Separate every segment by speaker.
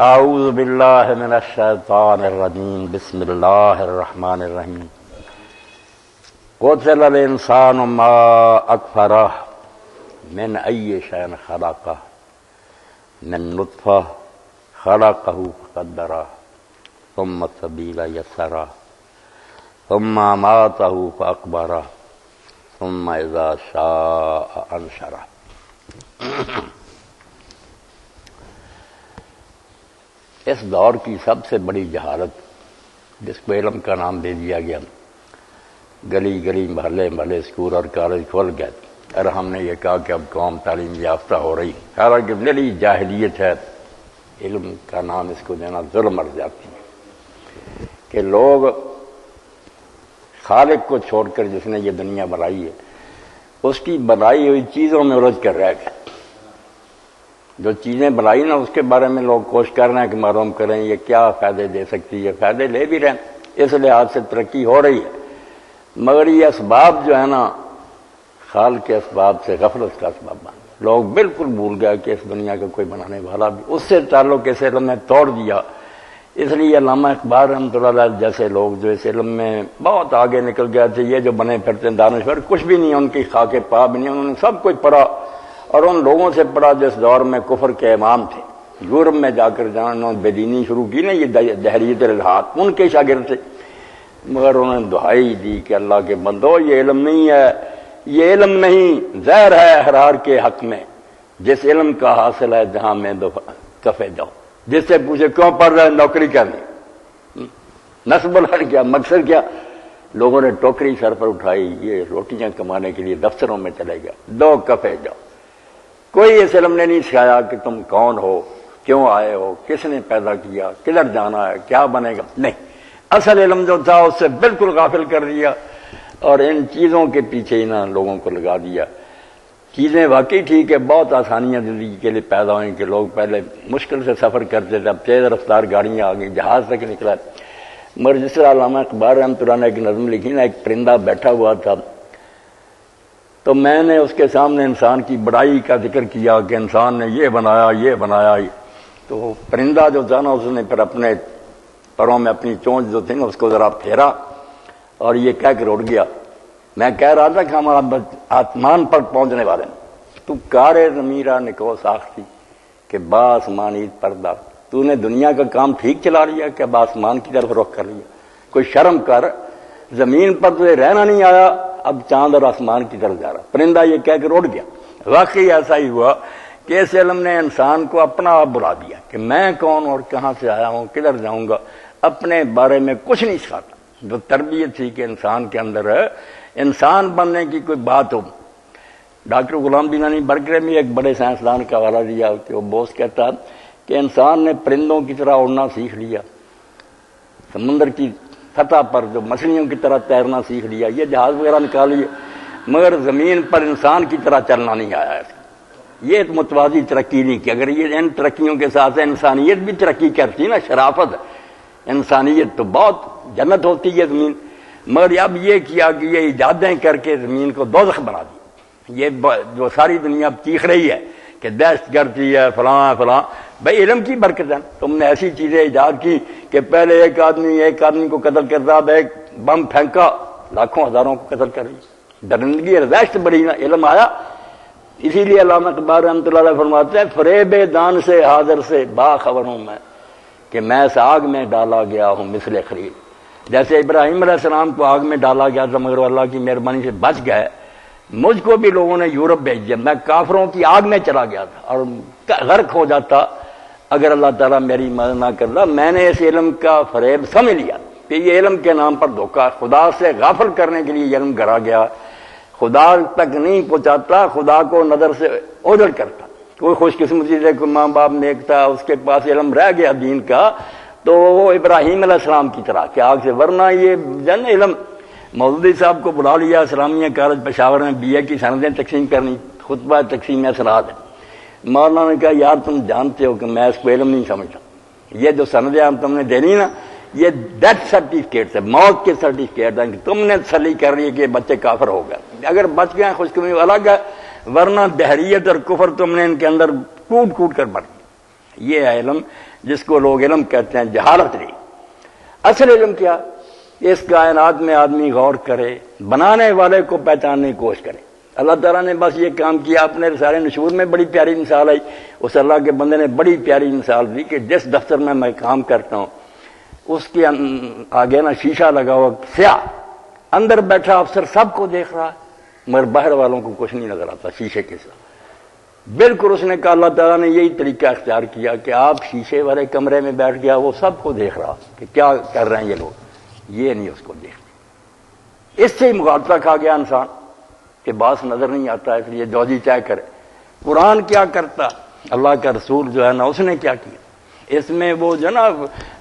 Speaker 1: اعوذ باللہ من الشیطان الرجیم بسم اللہ الرحمن الرحیم قتل الانسان ما اکفرہ من ای شیء خلقہ من نطفہ خلقہ فقدرہ ثم السبیل یسرہ ثم اماتہ فاقبرہ ثم اذا شاء انشرہ۔ اس دور کی سب سے بڑی جہالت جس کو علم کا نام دے دیا گیا، گلی گلی محلے محلے اسکول اور کالج کھول گئے اور ہم نے یہ کہا کہ اب قوم تعلیم یافتہ ہو رہی، حالانکہ بڑی جاہلیت ہے۔ علم کا نام اس کو دینا ظلم اور زیادتی ہے کہ لوگ خالق کو چھوڑ کر جس نے یہ دنیا بنائی ہے اس کی بنائی ہوئی چیزوں میں الجھ کر رہ گئے۔ جو چیزیں بنائی نا اس کے بارے میں لوگ کوشش کر رہے ہیں کہ معلوم کریں یہ کیا فائدے دے سکتی ہے، فائدے لے بھی رہے ہیں، اس لحاظ سے ترقی ہو رہی ہے، مگر یہ اسباب جو ہے نا خالق کے اسباب سے غفلت کا اسباب بن گئے۔ لوگ بالکل بھول گئے کہ اس دنیا کا کوئی بنانے والا بھی، اس سے تعلق اس علم نے توڑ دیا۔ اس لیے علامہ اقبال رحمۃ اللہ علیہ جیسے لوگ جو اس علم میں بہت آگے نکل گئے تھے، یہ جو بنے پھرتے دانشور کچھ بھی نہیں، ان کی خاک پا بھی نہیں، انہوں نے سب کچھ پڑھا اور ان لوگوں سے پڑھا جس دور میں کفر کے امام تھے۔ یورپ میں جا کر جہاں انہوں نے بے دینی شروع کی نا، یہ دہریت الالحاد، ان کے شاگرد تھے، مگر انہوں نے دہائی دی کہ اللہ کے بندو یہ علم نہیں ہے، یہ علم نہیں، زہر ہے احرار کے حق میں، جس علم کا حاصل ہے جہاں میں کفے جاؤ۔ جس سے پوچھے کیوں پڑھ رہے، نوکری کرنی، نصب الحر کیا، مقصد کیا؟ لوگوں نے ٹوکری سر پر اٹھائی، یہ روٹیاں کمانے کے لیے دفتروں میں چلے گیا، دو کفے جاؤ۔ کوئی اس علم نے نہیں سکھایا کہ تم کون ہو، کیوں آئے ہو، کس نے پیدا کیا، کدھر جانا ہے، کیا بنے گا، نہیں۔ اصل علم جو تھا اس سے بالکل غافل کر دیا اور ان چیزوں کے پیچھے ہی نا لوگوں کو لگا دیا۔ چیزیں واقعی ٹھیک ہے، بہت آسانیاں زندگی کے لیے پیدا ہوئیں کہ لوگ پہلے مشکل سے سفر کرتے تھے، اب تیز رفتار گاڑیاں آ گئی، جہاز تک نکلا۔ مگر جس طرح علامہ اقبال رحمۃ اللہ نے ایک نظم لکھی نا، ایک پرندہ بیٹھا ہوا تھا تو میں نے اس کے سامنے انسان کی بڑائی کا ذکر کیا کہ انسان نے یہ بنایا یہ بنایا، تو پرندہ جو تھا نا اس نے پھر اپنے پروں میں اپنی چونچ جو تھی نا اس کو ذرا پھیرا اور یہ کہہ کر اڑ گیا۔ میں کہہ رہا تھا کہ ہم آسمان پر پہنچنے والے ہیں، تو کارے ضمیرہ نکو ساختی کہ با آسمانیت پردہ، تو نے دنیا کا کام ٹھیک چلا لیا کہ اب آسمان کی طرف رخ کر لیا، کوئی شرم کر، زمین پر تجھے رہنا نہیں آیا، اب چاند اور آسمان کی طرف جا رہا۔ پرندہ یہ کہہ کر اڑ گیا۔ واقعی ایسا ہی ہوا کہ اس علم نے انسان کو اپنا آپ بلا دیا کہ میں کون اور کہاں سے آیا ہوں، کدھر جاؤں گا، اپنے بارے میں کچھ نہیں سکھاتا۔ جو تربیت تھی کہ انسان کے اندر انسان بننے کی کوئی بات ہو۔ ڈاکٹر غلام دینانی برکرے میں ایک بڑے سائنسدان کا حوالہ دیا کہ وہ بوس کہتا کہ انسان نے پرندوں کی طرح اڑنا سیکھ لیا، سمندر کی سطح پر جو مچھلیوں کی طرح تیرنا سیکھ لیا، یہ جہاز وغیرہ نکال لیے، مگر زمین پر انسان کی طرح چلنا نہیں آیا ہے۔ یہ متوازی ترقی نہیں کی۔ اگر یہ ان ترقیوں کے ساتھ انسانیت بھی ترقی کرتی نا، شرافت انسانیت، تو بہت جنت ہوتی ہے زمین، مگر اب یہ کیا کہ یہ ایجادیں کر کے زمین کو دوزخ بنا دی۔ یہ جو ساری دنیا چیخ رہی ہے کہ دہشت گردی ہے، فلاں فلاں، بھائی علم کی برکت ہے، تم نے ایسی چیزیں ایجاد کی کہ پہلے ایک آدمی کو قتل کرتا، اب ایک بم پھینکا لاکھوں ہزاروں کو قتل کر رہی، درندگی دہشت بڑھی نا، علم آیا۔ اسی لیے علامہ اقبال رحمۃ اللہ علیہ فرماتے ہیں فریب دان سے حاضر سے باخبر ہوں میں کہ میں اس آگ میں ڈالا گیا ہوں مثل خلیل۔ جیسے ابراہیم علیہ السلام کو آگ میں ڈالا گیا تھا مگر اللہ کی مہربانی سے بچ گئے، مجھ کو بھی لوگوں نے یورپ بھیج دیا، میں کافروں کی آگ میں چلا گیا تھا اور غرق ہو جاتا اگر اللہ تعالیٰ میری مدد نہ کرتا۔ میں نے اس علم کا فریب سمجھ لیا کہ یہ علم کے نام پر دھوکہ، خدا سے غافل کرنے کے لیے یہ علم گھڑا گیا، خدا تک نہیں پہنچاتا، خدا کو نظر سے اوجھل کرتا۔ کوئی خوش قسمتی سے کوئی ماں باپ نیک تھا، اس کے پاس علم رہ گیا دین کا، تو وہ ابراہیم علیہ السلام کی طرح کہ آگ سے، ورنہ یہ جن علم مودودی صاحب کو بلا لیا اسلامیہ کالج پشاور میں، بی اے کی سندیں تقسیم کرنی، خطبہ تقسیم اثرات ہے۔ مولانا نے کہا یار تم جانتے ہو کہ میں اس کو علم نہیں سمجھتا، یہ جو سندیں ہم تم نے دینی نا یہ ڈیتھ سرٹیفکیٹ ہے، موت کے سرٹیفکیٹ ہیں کہ تم نے تسلی کر لی کہ بچے کافر ہو گئے، اگر بچ گئے خوش قسمتی الگ ہے، ورنہ دہریت اور کفر تم نے ان کے اندر کوٹ کوٹ کر بڑھ دیا۔ یہ ہے علم جس کو لوگ علم کہتے ہیں، جہالت نہیں۔ اصل علم کیا؟ اس کائنات میں آدمی غور کرے، بنانے والے کو پہچاننے کی کوشش کرے۔ اللہ تعالیٰ نے بس یہ کام کیا۔ اپنے رسالہ نشور میں بڑی پیاری مثال آئی، اس اللہ کے بندے نے بڑی پیاری مثال دی کہ جس دفتر میں کام کرتا ہوں اس کے آگے نا شیشہ لگا ہوا سیاہ، اندر بیٹھا افسر سب کو دیکھ رہا مگر باہر والوں کو کچھ نہیں نظر آتا شیشے کے ساتھ۔ بالکل اس نے کہا اللہ تعالیٰ نے یہی طریقہ اختیار کیا کہ آپ شیشے والے کمرے میں بیٹھ گیا، وہ سب کو دیکھ رہا کہ کیا کر رہے ہیں یہ لوگ، یہ نہیں اس کو دیکھتے۔ اس سے ہی مغالطہ کھا گیا انسان کہ باس نظر نہیں آتا، اس لیے جو جی چاہے کرے۔ قرآن کیا کرتا، اللہ کا رسول جو ہے نا اس نے کیا کیا، اس میں وہ جو نا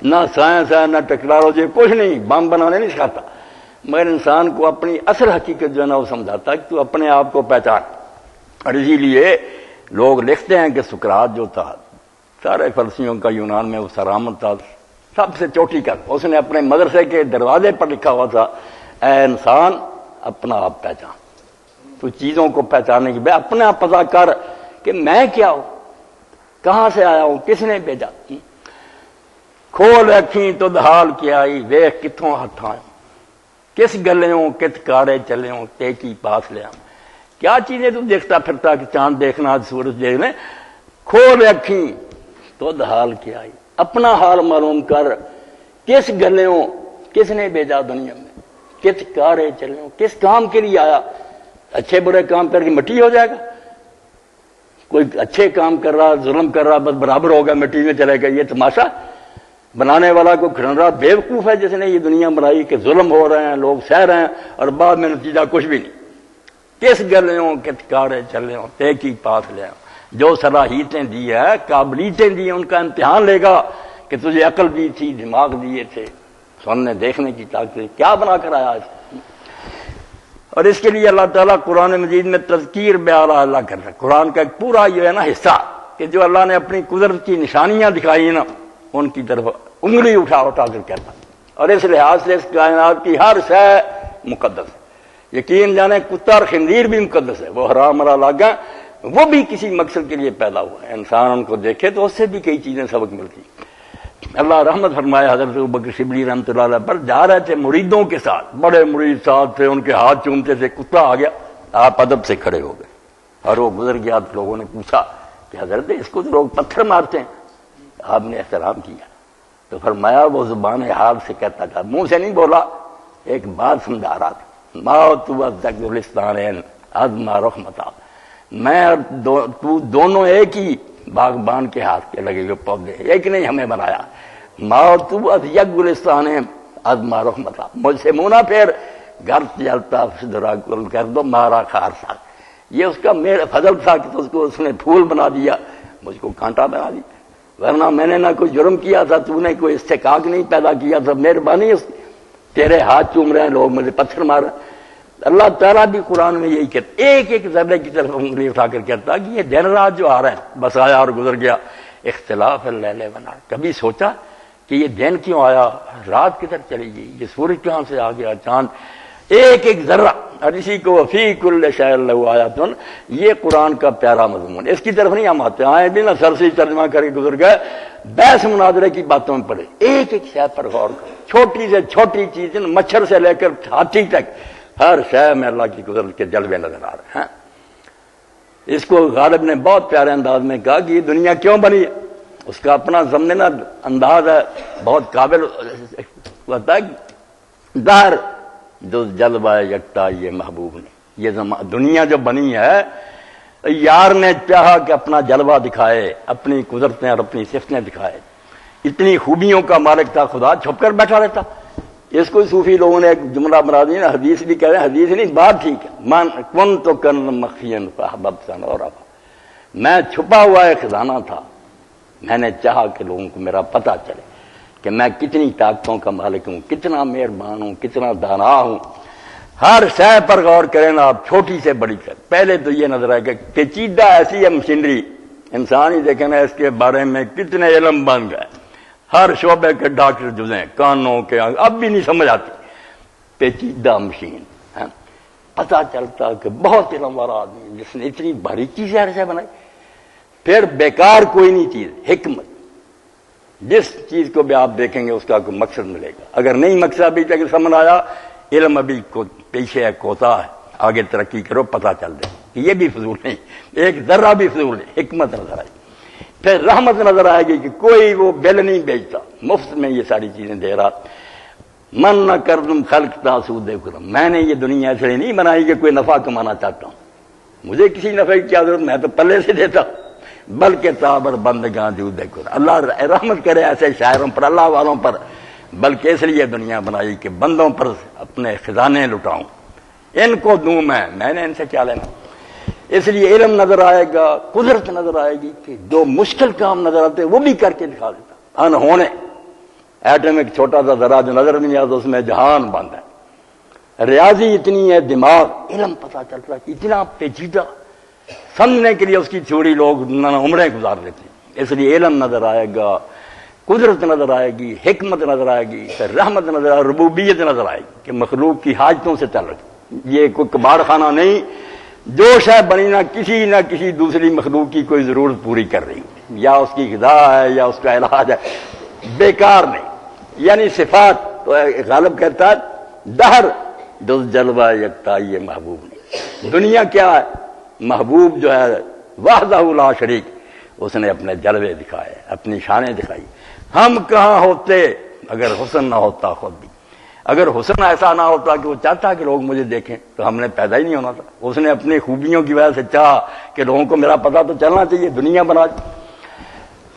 Speaker 1: نہ سائنس ہے نہ ٹیکنالوجی، کچھ نہیں، بم بنانے نہیں سکھاتا، مگر انسان کو اپنی اصل حقیقت جو ہے نا وہ سمجھاتا کہ تو اپنے آپ کو پہچان۔ اور اسی لیے لوگ لکھتے ہیں کہ سقراط جو تھا سارے فلسفیوں کا یونان میں وہ سرامت تھا، سب سے چوٹی کا، اس نے اپنے مدرسے کے دروازے پر لکھا ہوا تھا اے انسان اپنا آپ پہچان، تو چیزوں کو پہچاننے کی بجائے اپنا پتہ کر کہ میں کیا ہوں، کہاں سے آیا ہوں، کس نے بھیجا۔ کھول اکھیں تو حال کیا آئی، ویخ کتوں ہاتھ آئے، کس گلے ہوں کت کارے چلے ہوں تے کی پاس لے آؤں۔ کیا چیزیں تو دیکھتا پھرتا کہ چاند دیکھنا سورج دیکھنے، کھول اکھیں تو حال کیا آئی، اپنا حال معلوم کر، کس گلے ہوں کس نے بھیجا دنیا میں، کت کارے چلے ہوں، کس کام کے لیے آیا۔ اچھے برے کام کر کے مٹی ہو جائے گا، کوئی اچھے کام کر رہا ظلم کر رہا بس برابر ہوگا مٹی میں چلے گا، یہ تماشا۔ بنانے والا کو کھڑن رہا بیوقوف ہے جس نے یہ دنیا بنائی کہ ظلم ہو رہے ہیں، لوگ سہ رہے ہیں اور بعد میں نتیجہ کچھ بھی نہیں۔ کس گلے ہوں کت کارے چلے ہوں تے کی پاس لے آؤں۔ جو صلاحیتیں دی ہے، قابلیتیں دی ہیں، ان کا امتحان لے گا کہ تجھے عقل دی تھی، دماغ دیے تھے، سننے دیکھنے کی طاقت، کیا بنا کر آیا ہے۔ اور اس کے لیے اللہ تعالیٰ قرآن مجید میں تذکیر بیان اللہ کر رہا ہے۔ قرآن کا ایک پورا یہ ہے نا حصہ کہ جو اللہ نے اپنی قدرت کی نشانیاں دکھائی نا ان کی طرف انگلی اٹھا اٹھا کر کہتا، اور اس لحاظ سے اس کائنات کی ہر شے مقدس ہے۔ یقین جانے کتا اور خنزیر بھی مقدس ہے، وہ حرام اور لاگا، وہ بھی کسی مقصد کے لیے پیدا ہوا ہے۔ انسان ان کو دیکھے تو اس سے بھی کئی چیزیں سبق ملتی۔ اللہ رحمت فرمایا حضرت ابوبکر شبلی رحمۃ اللہ علیہ پر جا رہے تھے مریدوں کے ساتھ، بڑے مرید ساتھ تھے، ان کے ہاتھ چومتے تھے، کتا آ گیا، آپ ادب سے کھڑے ہو گئے اور وہ گزر گیا۔ تو لوگوں نے پوچھا کہ حضرت اس کو تو لوگ پتھر مارتے ہیں، آپ نے احترام کیا۔ تو فرمایا وہ زبان حال سے کہتا تھا، منہ سے نہیں بولا، ایک بات سمجھا رہا تھا، میں اور تو دونوں ایک ہی باغبان کے ہاتھ کے لگے ہوئے پودے، ایک نہیں ہمیں بنایا۔ گلستان ہے ازما رحمت، مجھ سے منہ نہ پھیر، گھر چلتا کر دو مارا خار سا۔ یہ اس کا میرا فضل تھا کہ اس کو اس نے پھول بنا دیا، مجھ کو کانٹا بنا دیا، ورنہ میں نے نہ کوئی جرم کیا تھا، تو نے کوئی استحقاق نہیں پیدا کیا تھا، مہربانی اس تیرے ہاتھ چوم رہے ہیں لوگ، مجھے پتھر مار رہے ہیں۔ اللہ تعالیٰ بھی قرآن میں یہی کہتا، ایک ایک ذرے کی طرف انگلی اٹھا کر کہتا کہ یہ دن رات جو آ رہے ہیں بس آیا اور گزر گیا، اختلاف اللیل والنہار۔ کبھی سوچا کہ یہ دن کیوں آیا، رات کدھر چلی گئی، یہ سورج کہاں سے آ گیا، چاند، ایک ایک ذرہ، اور اسی کو فی کل شیء لہ آیات، یہ قرآن کا پیارا مضمون۔ اس کی طرف نہیں ہم آتے، آئے بھی نہ سرسی ترجمہ کر کے گزر گئے، بحث مناظرے کی باتوں میں پڑے، ایک ایک شے پر غور کرو، چھوٹی سے چھوٹی چیز، مچھر سے لے کر ہاتھی تک ہر شے میں اللہ کی قدرت کے جلوے نظر آ رہے ہیں۔ اس کو غالب نے بہت پیارے انداز میں کہا کہ یہ دنیا کیوں بنی ہے، اس کا اپنا ضمن انداز ہے، بہت قابل ہوتا ہے۔ دہر جو جلوہ یکتا یہ محبوب نے، یہ دنیا جو بنی ہے یار نے چاہا کہ اپنا جلوہ دکھائے، اپنی قدرتیں اور اپنی صفتیں دکھائے، اتنی خوبیوں کا مالک تھا، خدا چھپ کر بیٹھا رہتا۔ اس کو صوفی لوگوں نے ایک جملہ بنا دیا، حدیث بھی کہہ رہے ہیں، حدیث نہیں بات ٹھیک ہے، من کن تو کن مخفین فاحببت ان اعرف، میں چھپا ہوا ایک خزانہ تھا، میں نے چاہا کہ لوگوں کو میرا پتہ چلے کہ میں کتنی طاقتوں کا مالک ہوں، کتنا مہربان ہوں، کتنا دانا ہوں۔ ہر شے پر غور کریں نا آپ، چھوٹی سے بڑی تک۔ پہلے تو یہ نظر آئے کہ پیچیدہ ایسی ہے مشینری، انسان ہی دیکھیں نا اس کے بارے میں کتنے علم بن گئے، ہر شعبے کے ڈاکٹر جو ہیں، کانوں کے، اب بھی نہیں سمجھ آتی، پیچیدہ مشین ہے۔ پتہ چلتا کہ بہت علم والا آدمی جس نے اتنی باریکی سے ہر شے بنائی۔ پھر بیکار کوئی نہیں چیز، حکمت، جس چیز کو بھی آپ دیکھیں گے اس کا کوئی مقصد ملے گا. اگر نہیں مقصد ابھی تک سمجھ آیا، علم ابھی پیچھے ہے، کوتا ہے، آگے ترقی کرو، پتہ چل جائے کہ یہ بھی فضول نہیں، ایک ذرہ بھی فضول نہیں. حکمت نظر آئے گی، پھر رحمت نظر آئے گی کہ کوئی وہ بل نہیں بیچتا، مفت میں یہ ساری چیزیں دے رہا. من نہ کر تم خلق تاسود کرم، میں نے یہ دنیا اس لیے نہیں بنائی کہ کوئی نفع کمانا چاہتا ہوں، مجھے کسی نفع کی کیا ضرورت، میں تو پلے سے دیتا ہوں، بلکہ تابر بندگاں دودھ کرم. اللہ رحمت کرے ایسے شاعروں پر، اللہ والوں پر، بلکہ اس لیے دنیا بنائی کہ بندوں پر اپنے خزانے لٹاؤں، ان کو دوں میں نے ان سے کیا لینا. اس لیے علم نظر آئے گا، قدرت نظر آئے گی کہ جو مشکل کام نظر آتے وہ بھی کر کے دکھا دیتا. انہونے ایٹم ایک چھوٹا سا ذرا جو نظر نہیں آتا، اس میں جہان بند ہے. ریاضی اتنی ہے، دماغ، علم پتہ چلتا ہے کہ اتنا پیچیدہ، سمجھنے کے لیے اس کی تھوڑی لوگ عمریں گزار لیتے ہیں. اس لیے علم نظر آئے گا، قدرت نظر آئے گی، حکمت نظر آئے گی، پھر رحمت نظر آئے گی، ربوبیت نظر آئے گی کہ مخلوق کی حاجتوں سے تعلق. یہ کوئی کباڑ خانہ نہیں، جو شے بنی نہ کسی دوسری مخلوق کی کوئی ضرورت پوری کر رہی، یا اس کی غذا ہے یا اس کا علاج ہے، بیکار نہیں. یعنی صفات تو غالب کہتا ہے دہر جز جلوہ یکتائی محبوب نہیں. دنیا کیا ہے؟ محبوب جو ہے وحدہ لا شریک، اس نے اپنے جلوے دکھائے، اپنی شانیں دکھائی. ہم کہاں ہوتے اگر حسن نہ ہوتا خود بھی، اگر حسن ایسا نہ ہوتا کہ وہ چاہتا کہ لوگ مجھے دیکھیں تو ہم نے پیدا ہی نہیں ہونا تھا. اس نے اپنی خوبیوں کی وجہ سے چاہا کہ لوگوں کو میرا پتہ تو چلنا چاہیے، دنیا بنا دی.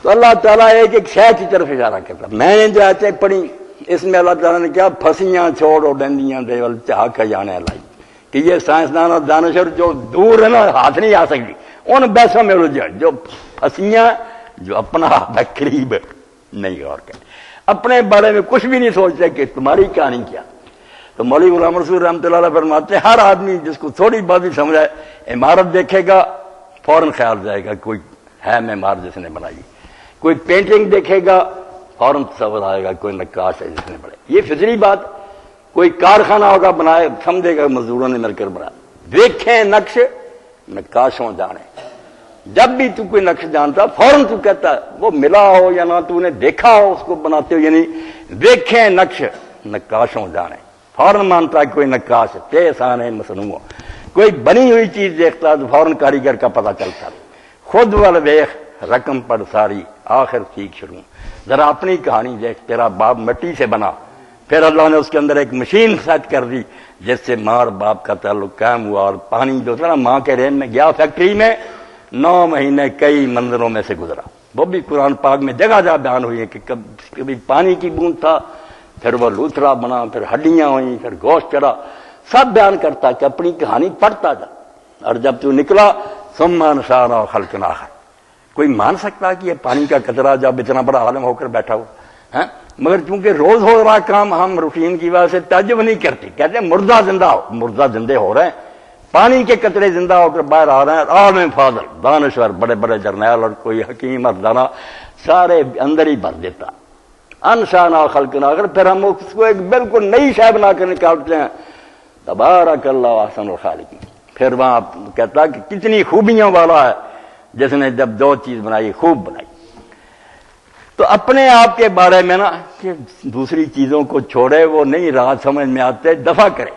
Speaker 1: تو اللہ تعالیٰ ایک شے کی طرف اشارہ کرتا. میں نے جو آیتیں پڑھی اس میں اللہ تعالیٰ نے کیا، پھنسیاں چھوڑ ڈندیاں دے ول چاہ کا جانے لائی، کہ یہ سائنسدان اور دانشور جو دور ہے نا، ہاتھ نہیں آ سکتی ان بحثوں میں الجھ، جو پھنسیاں، جو اپنا قریب نہیں اور کہ اپنے بارے میں کچھ بھی نہیں سوچتے کہ تمہاری کہانی کیا. تو مولوی غلام رسول رحمۃ اللہ علیہ فرماتے ہیں ہر آدمی جس کو تھوڑی بات بھی سمجھ آئے، عمارت دیکھے گا فوراً خیال جائے گا کوئی ہے معمار جس نے بنائی، کوئی پینٹنگ دیکھے گا فوراً تصور آئے گا کوئی نقاش ہے جس نے بنائی. یہ فطری بات. کوئی کارخانہ ہوگا بنائے، سمجھے گا مزدوروں نے مل کر بنایا. دیکھیں نقش نقاشوں جانے. جب بھی تو کوئی نقش جانتا فوراً تو کہتا ہے وہ ملا ہو یا نہ، تو نے دیکھا ہو اس کو بناتے ہو. یعنی دیکھیں نقش نقاشوں جانے، فوراً مانتا ہے کوئی نقاش تیسان ہے مصنوع. کوئی بنی ہوئی چیز دیکھتا تو فوراً کاریگر کا پتہ چلتا. خود ول ویخ رقم پڑ ساری آخر ٹھیک شروع. ذرا اپنی کہانی دیکھ، تیرا باپ مٹی سے بنا، پھر اللہ نے اس کے اندر ایک مشین سیٹ کر دی جس سے ماں اور باپ کا تعلق قائم ہوا، اور پانی جو تھا نا ماں کے رحم میں گیا فیکٹری میں، 9 مہینے کئی منظروں میں سے گزرا. وہ بھی قرآن پاک میں جگہ جگہ بیان ہوئی ہے کہ کبھی پانی کی بوند تھا، پھر وہ لوتھڑا بنا، پھر ہڈیاں ہوئیں، پھر گوشت چڑھا. سب بیان کرتا کہ اپنی کہانی پڑھتا جا. اور جب تو نکلا ثم انشأنا خلقا آخر. کوئی مان سکتا کہ یہ پانی کا قطرہ جب اتنا بڑا عالم ہو کر بیٹھا ہوا ہے؟ مگر چونکہ روز ہو رہا کام، ہم روٹین کی وجہ سے تعجب نہیں کرتے، کہتے ہیں مردہ زندہ ہو. مردہ زندے ہو رہے ہیں، پانی کے قطرے زندہ ہو کر باہر آ رہے ہیں. عالم فاضل دانشور، بڑے بڑے جرنیل اور کوئی حکیم اور دانا، سارے اندر ہی بھر دیتا. انشأنا خلقا آخر. پھر ہم اس کو ایک بالکل نئی شے بنا کر نکالتے ہیں. تبارک اللہ احسن الخالقین. پھر وہاں کہتا کہ کتنی خوبیوں والا ہے جس نے جب جو چیز بنائی خوب بنائی. تو اپنے آپ کے بارے میں نا کہ دوسری چیزوں کو چھوڑے، وہ نہیں راہ سمجھ میں آتے، دفع کرے.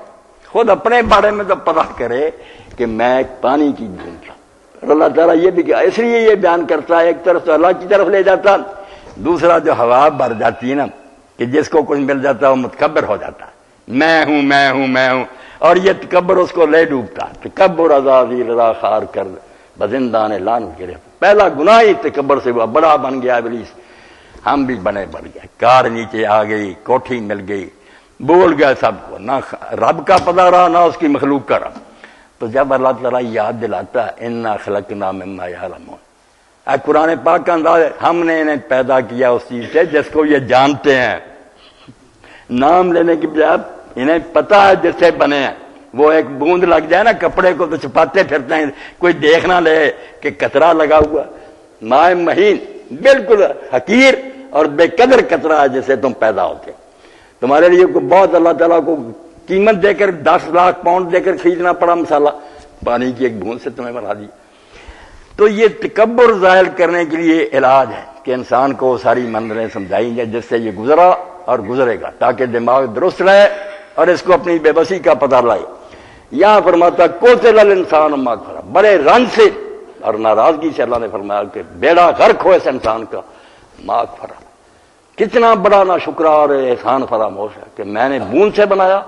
Speaker 1: خود اپنے بارے میں تو پتہ کرے کہ میں ایک پانی کی بوند تھا. اور اللہ تعالیٰ یہ بھی کیا، اس لیے یہ بیان کرتا ہے، ایک طرف تو اللہ کی طرف لے جاتا، دوسرا جو ہوا بھر جاتی ہے نا کہ جس کو کچھ مل جاتا ہے وہ متکبر ہو جاتا ہے، میں ہوں میں ہوں میں ہوں، اور یہ تکبر اس کو لے ڈوبتا. تکبر عزازی رضا خار کر بزندان لان گرے. پہلا گناہ ہی تکبر سے ہوا، بڑا بن گیا ابلیس. ہم بھی بنے بڑھ گئے، کار نیچے آ گئی، کوٹھی مل گئی، بول گئے سب کو، نہ رب کا پتہ رہا نہ اس کی مخلوق کا رہا. تو جب اللہ تعالیٰ یاد دلاتا ہے انا خلقنا مما یعلمون، قرآن پاک کا انداز ہے ہم نے انہیں پیدا کیا اس چیز سے جس کو یہ جانتے ہیں. نام لینے کی بجائے انہیں پتہ ہے جس سے بنے ہیں. وہ ایک بوند لگ جائے نا کپڑے کو تو چھپاتے پھرتے ہیں، کوئی دیکھ نہ لے کہ قطرہ لگا ہوا. ماء مہین بالکل حقیر اور بے قدر قطرہ ہے جسے تم پیدا ہوتے. تمہارے لیے بہت اللہ تعالیٰ کو قیمت دے کر 10 لاکھ پاؤنڈ دے کر خریدنا پڑا مسالہ، پانی کی ایک بوند سے تمہیں بنا دی. تو یہ تکبر ظاہر کرنے کے لیے علاج ہے کہ انسان کو ساری منزلیں سمجھائی جائیں جس سے یہ گزرا اور گزرے گا، تاکہ دماغ درست رہے اور اس کو اپنی بے بسی کا پتہ لائے۔ یہاں فرماتا قتل الانسان ما کفر، بڑے رنج سے اور ناراضگی سے اللہ نے فرمایا کہ بیڑا غرق ہو اس انسان کا، ما کفر، کتنا بڑا ناشکرا اور احسان فراموش ہے کہ میں نے بوند سے بنایا،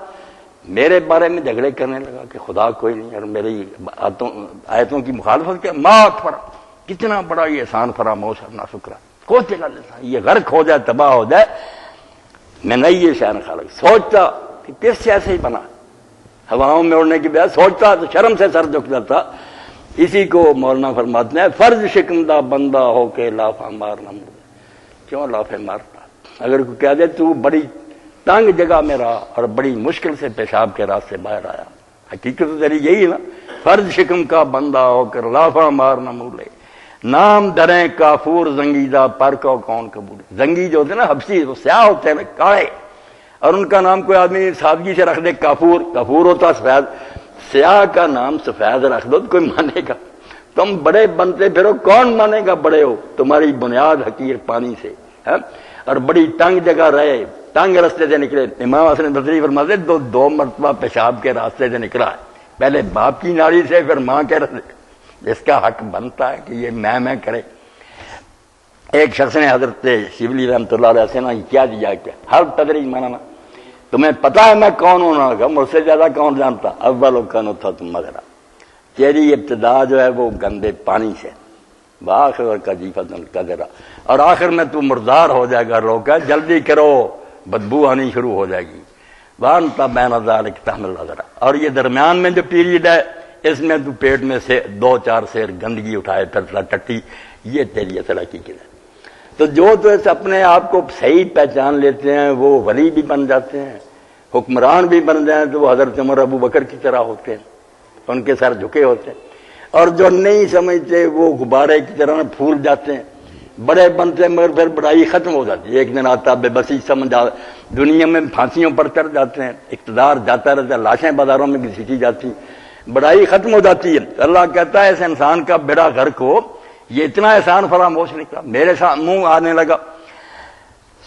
Speaker 1: میرے بارے میں جھگڑے کرنے لگا کہ خدا کوئی نہیں اور میری آیتوں کی مخالفت کیا، ما کفر، کتنا بڑا یہ احسان فراموش ہے ناشکرا، قتل الانسان، یہ غرق ہو جائے، تباہ ہو جائے، میں نہیں یہ شان خالق، سوچتا کہ کس سے ایسے ہی بنا، ہواؤں میں اڑنے کی بجائے سوچتا تو شرم سے سر جھک جاتا۔ اسی کو مولانا فرماتے ہیں فرض شکمدہ بندہ ہو کے لافہ مارنا، کیوں لافے مارتا؟ اگر کوئی کہہ دے تو بڑی تنگ جگہ میں رہا اور بڑی مشکل سے پیشاب کے راستے باہر آیا، حقیقت تو تیری یہی نا، فرض شکم کا بندہ ہو کر لافہ مارنا مولے، نام دریں کافور زنگیدہ پر کو کون قبول، زنگی جو ہوتے ہیں نا حبشی، وہ سیاہ ہوتے ہیں نا کالے، اور ان کا نام کوئی آدمی سادگی سے رکھ دے کافور، کافور ہوتا سفید، سیاہ کا نام سفید رکھ دو تو کوئی مانے گا؟ تم بڑے بنتے پھرو، کون مانے گا بڑے ہو؟ تمہاری بنیاد حقیر پانی سے ہے، اور بڑی تنگ جگہ رہے، تنگ راستے سے نکلے۔ امام حسن بصری فرماتے دو مرتبہ پیشاب کے راستے سے نکلا ہے، پہلے باپ کی ناڑی سے پھر ماں کے راستے، جس کا حق بنتا ہے کہ یہ میں کرے۔ ایک شخص نے حضرت شبلی رحمۃ اللہ علیہ سے نا کیا دیا کہ ہر تدریج مانا، تمہیں پتا ہے میں کون ہوں؟ نہ کہا مجھ سے زیادہ کون جانتا، اول کن تھا تم مغرا، تیری ابتدا جو ہے وہ گندے پانی سے، بآخر کا جیفت القدرا، اور آخر میں تو مردار ہو جائے گا، روکا جلدی کرو بدبو آنی شروع ہو جائے گی، وانتا بین ذالک تحمل العذرا، اور یہ درمیان میں جو پیریڈ ہے اس میں تو پیٹ میں سے 2-4 سیر گندگی اٹھائے پھر ٹٹی، یہ تیری اصل حقیقت ہے۔ تو جو تو اس اپنے آپ کو صحیح پہچان لیتے ہیں وہ ولی بھی بن جاتے ہیں، حکمران بھی بن جائیں تو وہ حضرت عمر ابو بکر کی طرح ہوتے ہیں، ان کے سر جھکے ہوتے ہیں، اور جو نہیں سمجھتے وہ غبارے کی طرح پھول جاتے ہیں، بڑے بنتے ہیں مگر پھر بڑائی ختم ہو جاتی ہے، ایک دن آتا بے بسی سمجھ دنیا میں پھانسیوں پر چڑھ جاتے ہیں، اقتدار جاتا رہتا ہے، لاشیں بازاروں میں گھسیٹی جاتی، بڑائی ختم ہو جاتی ہے۔ اللہ کہتا ہے اس انسان کا بیڑا غرق ہو، یہ اتنا احسان فراموش نکلا، میرے ساتھ منہ آنے لگا،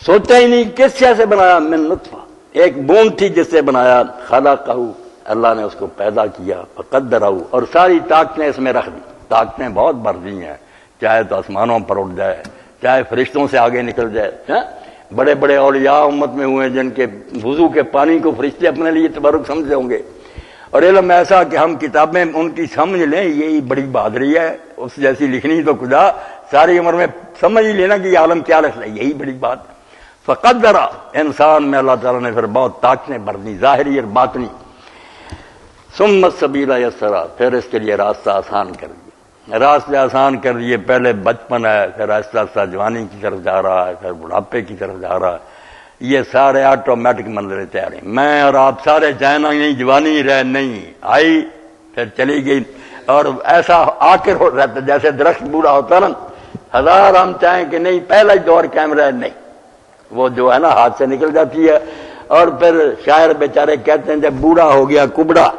Speaker 1: سوچا ہی نہیں کس سے بنایا، من نطفہ، ایک بوند تھی جس سے بنایا، خلقہ، اللہ نے اس کو پیدا کیا، فقدرہ، اور ساری طاقتیں اس میں رکھ دی، طاقتیں بہت بڑھ دی ہیں، چاہے تو آسمانوں پر اٹھ جائے، چاہے فرشتوں سے آگے نکل جائے، بڑے بڑے اولیاء امت میں ہوئے جن کے وضو کے پانی کو فرشتے اپنے لیے تبرک سمجھتے ہوں گے، اور علم ایسا کہ ہم کتابیں ان کی سمجھ لیں، یہی بڑی بہادری ہے، اس جیسی لکھنی تو خدا ساری عمر میں سمجھ ہی لینا کہ یہ عالم کیا لکھ ہے، یہی بڑی بات۔ فقدرہ، انسان میں اللہ تعالیٰ نے پھر بہت طاقتیں بڑھ دی، ظاہری اور باطنی۔ ثم السبیل یسرا، پھر اس کے لیے راستہ آسان کر دیا، راستے آسان کر دیے، پہلے بچپن ہے، پھر آہستہ آہستہ جوانی کی طرف جا رہا ہے، پھر بڑھاپے کی طرف جا رہا ہے، یہ سارے آٹومیٹک منظریں تیار ہیں، میں اور آپ سارے جانا نہیں، جوانی رہ نہیں آئی پھر چلی گئی، اور ایسا آخر ہو رہتا جیسے درخت بوڑھا ہوتا نا، ہزار ہم چاہیں کہ نہیں پہلا ہی دور قائم رہے، نہیں، وہ جو ہے نا ہاتھ سے نکل جاتی ہے، اور پھر شاعر بیچارے کہتے ہیں جب بوڑھا ہو گیا کبڑا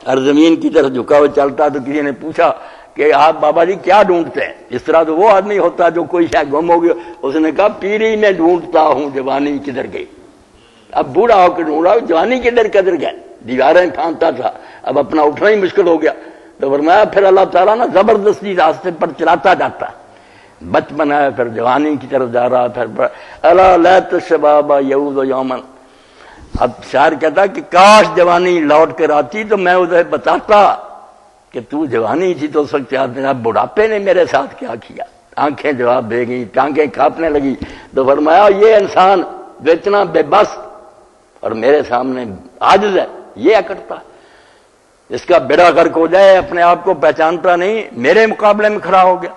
Speaker 1: اور زمین کی طرف جھکا ہوا چلتا، تو کسی نے پوچھا کہ آپ بابا جی کیا ڈھونڈتے ہیں؟ اس طرح تو وہ آدمی ہوتا جو کوئی شاید گم ہو گیا، اس نے کہا پیری میں ڈھونڈتا ہوں جوانی کدھر گئی، اب بوڑھا ہو کے ڈھونڈا جوانی کدھر گئے، دیواریں پھاندتا تھا، اب اپنا اٹھنا ہی مشکل ہو گیا، تو فرمایا پھر اللہ تعالیٰ نا زبردستی راستے پر چلاتا جاتا، بچپن ہے پھر جوانی کی طرف جا رہا، پھر الا لیت الشباب یعود یوما، اب شاعر کہتا کہ کاش جوانی لوٹ کر آتی تو میں اسے بتاتا کہ تو جوانی تھی تو اس وقت اب بڑھاپے نے میرے ساتھ کیا کیا، آنکھیں جواب دے گئی، ٹانگیں کانپنے لگی، تو فرمایا یہ انسان جو اتنا بے بس اور میرے سامنے عاجز ہے، یہ اکڑتا، اس کا بیڑا غرق ہو جائے، اپنے آپ کو پہچانتا نہیں، میرے مقابلے میں کھڑا ہو گیا۔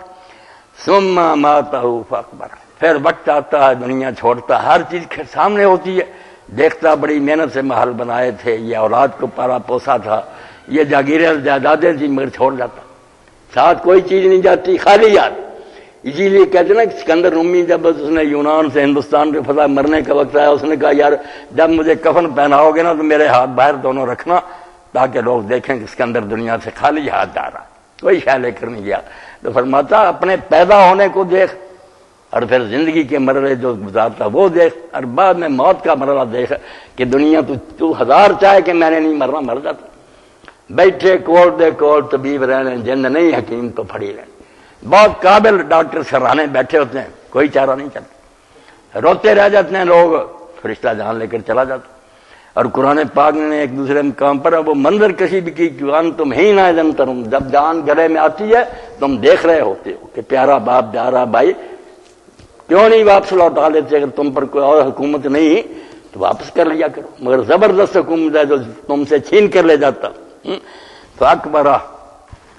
Speaker 1: ثم ماتہ فاکبر، پھر وقت آتا ہے دنیا چھوڑتا، ہر چیز سامنے ہوتی ہے، دیکھتا بڑی محنت سے محل بنائے تھے، یہ اولاد کو پالا پوسا تھا، یہ جاگیریں جائیدادیں تھی، مگر چھوڑ جاتا، ساتھ کوئی چیز نہیں جاتی، خالی یاد۔ اسی لیے کہتے نا سکندر رومی جب اس نے یونان سے ہندوستان کے فتح مرنے کا وقت آیا، اس نے کہا یار جب مجھے کفن پہناؤ گے نا تو میرے ہاتھ باہر دونوں رکھنا، تاکہ لوگ دیکھیں کہ سکندر دنیا سے خالی ہاتھ جا رہا، کوئی شے لے کر نہیں گیا۔ تو فرماتا اپنے پیدا ہونے کو دیکھ، اور پھر زندگی کے مرحلے جو گزارتا وہ دیکھ، اور بعد میں موت کا مرحلہ دیکھ کہ دنیا تو ہزار چاہے کہ میں نے نہیں مرنا، مر جاتا۔ بیٹھے کول دے کول طبیب رہنے، جن نہیں حکیم تو پھڑی رہنے۔ بہت قابل ڈاکٹر سرانے بیٹھے ہوتے ہیں، کوئی چارہ نہیں چلتا، روتے رہ جاتے ہیں لوگ، فرشتہ جان لے کر چلا جاتا۔ اور قرآن پاک نے ایک دوسرے مقام پر وہ منظر کشی بھی کی کہ تم ہی نہ دن ترم، جب جان گلے میں آتی ہے تم دیکھ رہے ہوتے ہو کہ پیارا باپ پیارا بھائی کیوں نہیں واپس لوٹا لیتے، اگر تم پر کوئی اور حکومت نہیں تو واپس کر لیا کرو، مگر زبردست حکومت ہے جو تم سے چھین کر لے جاتا۔ تو اکبرہ،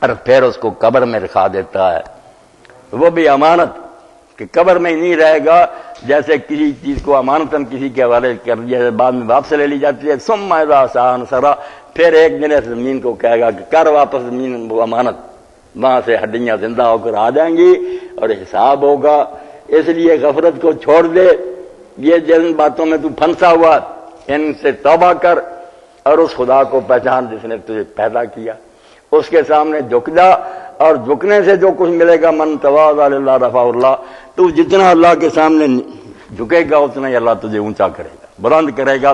Speaker 1: اور پھر اس کو قبر میں رکھا دیتا ہے، وہ بھی امانت کہ قبر میں ہی نہیں رہے گا، جیسے کسی چیز کو امانتاً کسی کے حوالے کر دیا بعد میں واپس لے لی جاتی ہے۔ ثم اذا سان سرا، پھر ایک دن زمین کو کہے گا کہ کر واپس زمین وہ امانت، وہاں سے ہڈیاں زندہ ہو کر آ جائیں گی اور حساب ہوگا۔ اس لیے غفلت کو چھوڑ دے، یہ جن باتوں میں تو پھنسا ہوا ان سے توبہ کر، اور اس خدا کو پہچان جس نے تجھے پیدا کیا، اس کے سامنے جھک جا، اور جھکنے سے جو کچھ ملے گا، من تواضع للہ رفعہ اللہ، تو جتنا اللہ کے سامنے جھکے گا اتنا ہی اللہ تجھے اونچا کرے گا، بلند کرے گا۔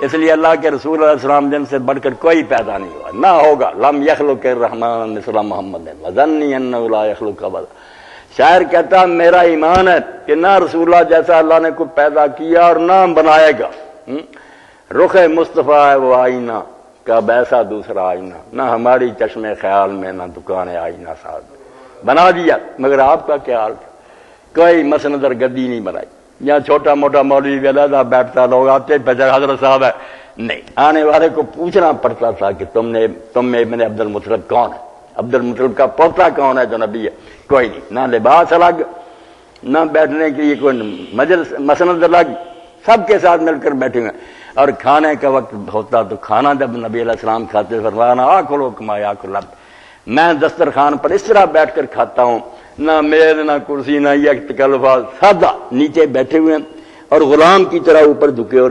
Speaker 1: اس لیے اللہ کے رسول علیہ السلام جن سے بڑھ کر کوئی پیدا نہیں ہوا، نہ ہوگا۔ لم یخلق الرحمن مثل محمد وظنی انہ لا یخلق ابدا۔ شاعر کہتا میرا ایمان ہے کہ نہ رسول اللہ جیسا اللہ نے کوئی پیدا کیا اور نہ بنائے گا۔ رخ مصطفیٰ ہے وہ آئینہ، کب ایسا دوسرا آئینہ، نہ ہماری چشم خیال میں نہ دکان آئینہ ساز بنا دیا، مگر آپ کا کیا حال تھا؟ کوئی مسندر گدی نہیں بنائی، یہاں چھوٹا موٹا مولوی علیحدہ بیٹھتا، لوگ آتے بجر حضرت صاحب ہے، نہیں، آنے والے کو پوچھنا پڑتا تھا کہ تم میں ابن عبد المطلب کون ہے، عبد المطلب کا پوتا کون ہے جو نبی ہے؟ کوئی نہیں، نہ لباس الگ، نہ بیٹھنے کے لیے کوئی مجلس مسند الگ، سب کے ساتھ مل کر بیٹھے ہوئے، اور کھانے کا وقت ہوتا تو کھانا جب نبی علیہ السلام کھاتے فرمانا آکلو کما یاکل عبد، میں دسترخوان پر اس طرح بیٹھ کر کھاتا ہوں، نہ میز نہ کرسی نہ یک تکلفہ، سادہ نیچے بیٹھے ہوئے ہیں اور غلام کی طرح اوپر جھکے، اور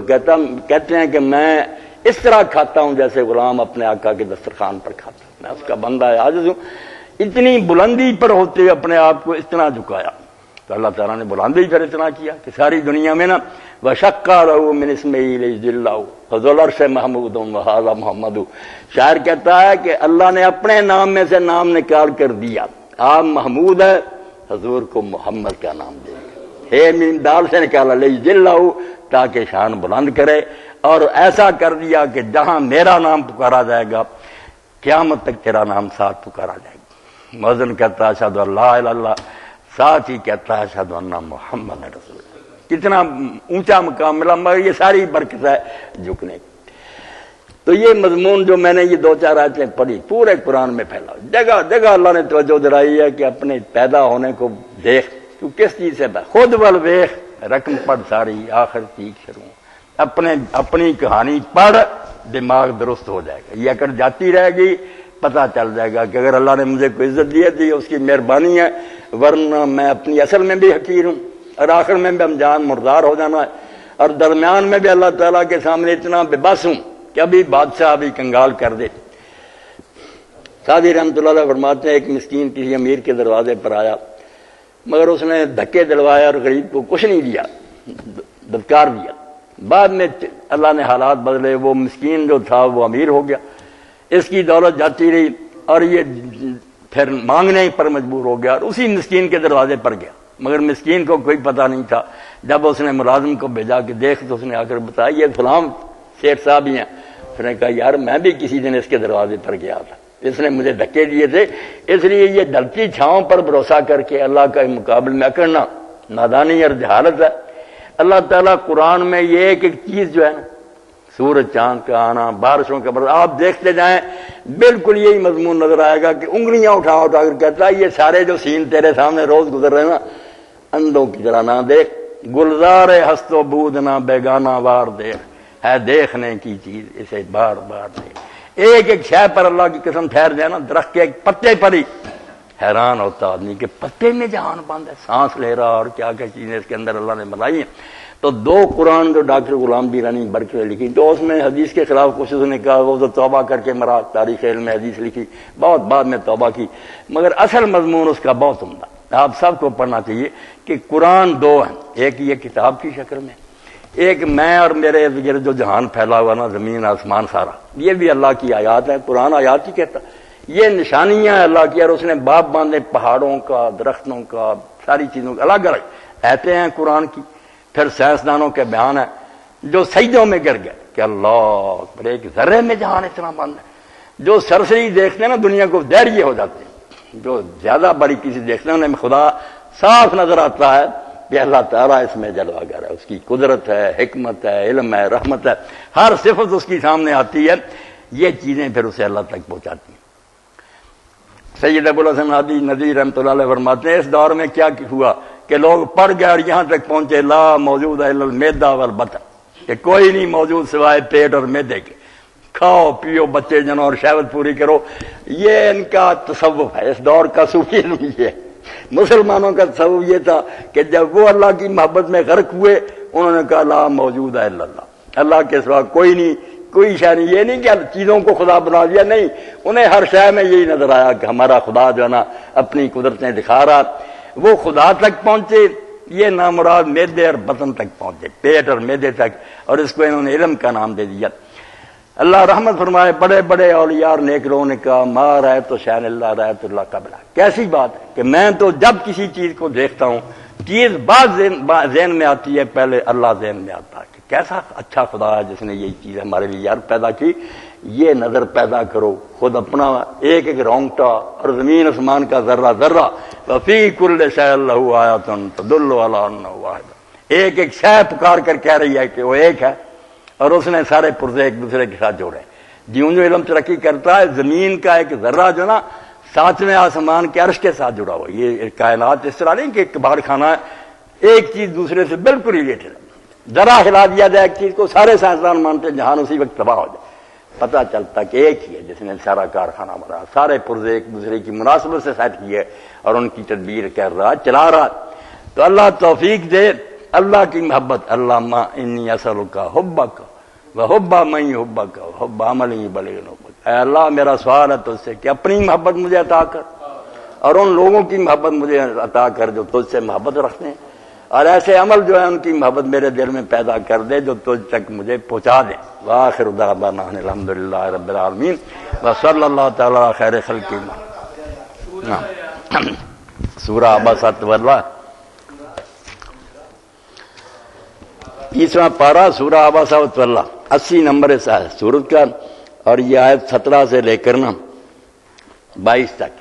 Speaker 1: کہتے ہیں کہ میں اس طرح کھاتا ہوں جیسے غلام اپنے آقا کے دسترخوان پر کھاتا ہوں، میں اس کا بندہ عاجز ہوں۔ اتنی بلندی پر ہوتے اپنے آپ کو اتنا جھکایا، تو اللہ تعالیٰ نے بلندی پر اتنا کیا کہ ساری دنیا میں نا وَشَقَّ لَهُ مِنْ اسْمِهِ لِيُجْلِّ اللَّهُ فَذُو الْعَرْشِ مَحْمُودٌ وَهَذَا مُحَمَّدٌ۔ شاعر کہتا ہے کہ اللہ نے اپنے نام میں سے نام نکال کر دیا، آپ محمود ہے، حضور کو محمد کا نام دے دیا، ہے میم دال سے نکالا لِيُجْلِّ اللَّهُ تاکہ شان بلند کرے، اور ایسا کر دیا کہ جہاں میرا نام پکارا جائے گا قیامت تک تیرا نام ساتھ پکارا جائے گا۔ مؤذن کہتا ہے اشہد ان لا الہ الا اللہ، ساتھ ہی کہتا ہے اشہد ان محمد رسول اللہ۔ کتنا اونچا مقام ملا، مگر یہ ساری برکت ہے جھکنے کی۔ تو یہ مضمون جو میں نے یہ دو چار آیتیں پڑھی پورے قرآن میں پھیلا، جگہ جگہ اللہ نے توجہ دلائی ہے کہ اپنے پیدا ہونے کو دیکھ، تو کس چیز سے خود ول ویخ رقم پڑھ ساری آخر چیخ شروع، اپنی کہانی پڑھ، دماغ درست ہو جائے گا۔ یہ اگر جاتی رہے گی پتہ چل جائے گا کہ اگر اللہ نے مجھے کوئی عزت دی ہے اس کی مہربانی ہے، ورنہ میں اپنی اصل میں بھی حقیر ہوں، اور آخر میں بھی انجام مردار ہو جانا ہے، اور درمیان میں بھی اللہ تعالیٰ کے سامنے اتنا بے بس ہوں کہ ابھی بادشاہ بھی کنگال کر دے۔ سعدی رحمۃ اللہ علیہ فرماتے ہیں ایک مسکین کسی امیر کے دروازے پر آیا، مگر اس نے دھکے دلوائے اور غریب کو کچھ نہیں دیا، دھتکار دیا۔ بعد میں اللہ نے حالات بدلے، وہ مسکین جو تھا وہ امیر ہو گیا، اس کی دولت جاتی رہی، اور یہ پھر مانگنے پر مجبور ہو گیا، اور اسی مسکین کے دروازے پر گیا، مگر مسکین کو کوئی پتہ نہیں تھا۔ جب اس نے ملازم کو بھیجا کہ دیکھ، تو اس نے آ کر بتایا یہ فلاں شیخ صاحب ہی ہیں۔ اس نے کہا یار میں بھی کسی دن اس کے دروازے پر گیا تھا، اس نے مجھے دھکے دیے تھے، اس لیے یہ ڈھلتی چھاؤں پر بھروسہ کر کے اللہ کا مقابل میں کرنا نادانی اور جہالت ہے۔ اللہ تعالیٰ قرآن میں یہ ایک ایک چیز جو ہے نا، سورج چاند کا آنا، بارشوں کا برسنا، آپ دیکھتے جائیں بالکل یہی مضمون نظر آئے گا کہ انگلیاں اٹھا اٹھا کر کہتا ہے یہ سارے جو سین تیرے سامنے روز گزر رہے ہیں نا، اندھوں کی طرح نہ دیکھ، گلزار ہست و بود نہ بیگانہ وار دیکھ، ہے دیکھنے کی چیز اسے بار بار دیکھ۔ ایک ایک شے پر اللہ کی قسم ٹھہر جائے نا، درخت کے ایک پتے پر ہی حیران ہوتا آدمی کہ پتے میں جہان بند ہے، سانس لے رہا، اور کیا کیا چیزیں اس کے اندر اللہ نے بنائی ہیں۔ تو دو قرآن جو ڈاکٹر غلام بیرانی برق نے لکھی، تو اس میں حدیث کے خلاف کچھ اس نے کہا، وہ تو توبہ کر کے مرا، تاریخ علم حدیث لکھی، بہت بعد میں توبہ کی، مگر اصل مضمون اس کا بہت عمدہ۔ آپ سب کو پڑھنا چاہیے کہ قرآن دو ہیں، ایک یہ کتاب کی شکل میں، ایک میں اور میرے ارد گرد جو جہان پھیلا ہوا نا، زمین آسمان سارا، یہ بھی اللہ کی آیات ہے، قرآن آیات ہی کہتا، یہ نشانیاں ہیں اللہ کی، اور اس نے باپ باندھے پہاڑوں کا، درختوں کا، ساری چیزوں کا، الگ الگ ایتے ہیں قرآن کی۔ پھر سائنسدانوں کے بیان ہے جو سجدوں میں گر گئے کہ اللہ اکبر، ایک ذرے میں جہان اتنا بند ہے۔ جو سرسری دیکھتے ہیں نا دنیا کو دہریے ہو جاتے ہیں، جو زیادہ بڑی کسی دیکھتے ہیں انہیں خدا صاف نظر آتا ہے کہ اللہ تعالیٰ اس میں جلوہ گر ہے، اس کی قدرت ہے، حکمت ہے، علم ہے، رحمت ہے، ہر صفت اس کی سامنے آتی ہے۔ یہ چیزیں پھر اسے اللہ تک پہنچاتی ہیں۔ سید ابوالحسن ہادی ندوی رحمۃ اللہ علیہ فرماتے ہیں اس دور میں کیا ہوا کہ لوگ پڑھ گئے اور یہاں تک پہنچے لا موجود الا المیدہ والبطن، کہ کوئی نہیں موجود سوائے پیٹ اور میدے کے، کھاؤ پیو بچے جنو اور شہوت پوری کرو۔ یہ ان کا تصوف ہے، اس دور کا صوفیزم یہ ہے۔ مسلمانوں کا تصوف یہ تھا کہ جب وہ اللہ کی محبت میں غرق ہوئے انہوں نے کہا لا موجود الا اللہ، اللہ کے سوا کوئی نہیں، کوئی شے نہیں۔ یہ نہیں کہ چیزوں کو خدا بنا دیا، نہیں، انہیں ہر شے میں یہی نظر آیا کہ ہمارا خدا جو ہے نا اپنی قدرتیں دکھا رہا۔ وہ خدا تک پہنچے، یہ نامراد میدے اور بطن تک پہنچے، پیٹ اور میدے تک، اور اس کو انہوں نے علم کا نام دے دیا۔ اللہ رحمت فرمائے، بڑے بڑے اولیاء اور نیک لوگوں نے کہا ما رأیت تو شأن اللہ رأیت اللہ قبلہ، کیسی بات ہے کہ میں تو جب کسی چیز کو دیکھتا ہوں چیز بعد ذہن میں آتی ہے، پہلے اللہ ذہن میں آتا ہے کہ کیسا اچھا خدا ہے جس نے یہ چیز ہمارے لیے یار پیدا کی۔ یہ نظر پیدا کرو، خود اپنا ایک ایک رونگٹا اور زمین آسمان کا ذرہ ذرہ، وفی کل شیء لہ آیات تدل علی انہ واحد، ایک ایک شے پکار کر کہہ رہی ہے کہ وہ ایک ہے، اور اس نے سارے پرزے ایک دوسرے کے ساتھ جوڑے۔ جیوں جو علم ترقی کرتا ہے زمین کا ایک ذرہ جو نا ساتویں آسمان کے عرش کے ساتھ جڑا ہوا۔ یہ کائنات اس طرح نہیں کہ کباڑ خانہ ہے، ایک چیز دوسرے سے بالکل ریلیٹڈ ہے، ذرا ہلا دیا جائے ایک چیز کو سارے سائنسدان مانتے ہیں جہان اسی وقت تباہ ہو جائے، پتہ چلتا کہ ایک ہی ہے جس نے سارا کارخانہ بنا، سارے پرزے ایک دوسرے کی مناسبت سے سیٹ کیے اور ان کی تدبیر کر رہا، چلا رہا۔ تو اللہ توفیق دے، اللہ کی محبت، اللہم انی اسألک حبک وحب من یحبک وحب عمل یبلغ حبک، اے اللہ میرا سوال ہے تجھ سے کہ اپنی محبت مجھے عطا کر اور ان لوگوں کی محبت مجھے عطا کر جو تجھ سے محبت رکھتے ہیں، اور ایسے عمل جو ہے ان کی محبت میرے دل میں پیدا کر دے جو تجھ تک مجھے پہنچا دے۔ وآخر دعوانا ان الحمدللہ رب العالمین وصلی اللہ تعالی علی خیر خلق۔ سورہ عبسۃ واللہ، 30واں پارہ سورہ عبسۃ واللہ، 80 نمبر سورت کا، اور یہ آیت 17 سے لے کر نا 22 تک۔